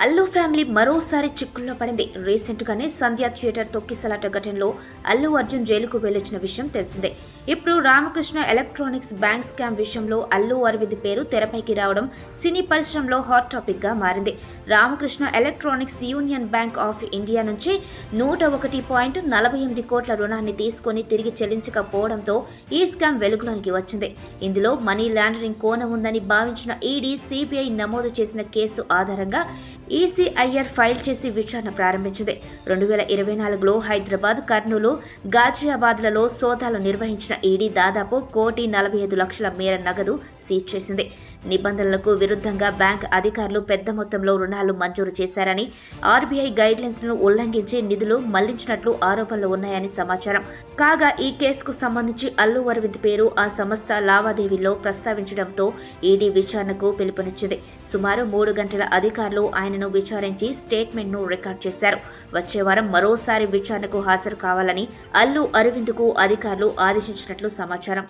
Allu family మరోసారి చిక్కుల్లో పడింది. రీసెంట్ గానే సంధ్య థియేటర్ తొక్కిసలాట ఘటనలో అల్లు అర్జున్ జైలుకు వెళ్లొచ్చిన విషయం తెలిసిందే. ఇప్పుడు రామకృష్ణ ఎలక్ట్రానిక్స్ బ్యాంక్ స్కామ్ విషయంలో అల్లు అరవింద్ పేరు తెరపైకి రావడం సినీ పరిశ్రమలో హాట్ టాపిక్ గా మారింది. Ramakrishna electronics union bank of India నుంచి 101.48 కోట్ల రుణాన్ని తీసుకుని తిరిగి చెల్లించకపోవడంతో ఈ స్కామ్ వెలుగులోనికి వచ్చింది. ఇందులో మనీ లాండరింగ్ కోణం ఉందని భావించిన ఈడీ, సిబిఐ నమోదు చేసిన కేసు ఆధారంగా ఈసీఐఆర్ ఫైల్ చేసి విచారణ ప్రారంభించింది. 2024లో హైదరాబాద్, కర్నూలు, గాజియాబాద్లలో సోదాలు నిర్వహించిన ఈడీ దాదాపు 1,45,00,000 మేర నగదు సీజ్ చేసింది. నిబంధనలకు విరుద్ధంగా బ్యాంక్ అధికారులు పెద్ద మొత్తంలో రుణాలు మంజూరు చేశారని, ఆర్బీఐ గైడ్లైన్స్ను ఉల్లంఘించి నిధులు మళ్లించినట్లు ఆరోపణలు ఉన్నాయని సమాచారం. కాగా ఈ కేసుకు సంబంధించి అల్లు అరవింద్ పేరు ఆ సంస్థ లావాదేవీల్లో ప్రస్తావించడంతో ఈడీ విచారణకు పిలుపునిచ్చింది. సుమారు 3 గంటల అధికారులు ఆయనను విచారించి స్టేట్మెంట్ను రికార్డ్ చేశారు. వచ్చే వారం మరోసారి విచారణకు హాజరు కావాలని అల్లు అరవింద్కు అధికారులు ఆదేశించినట్లు సమాచారం.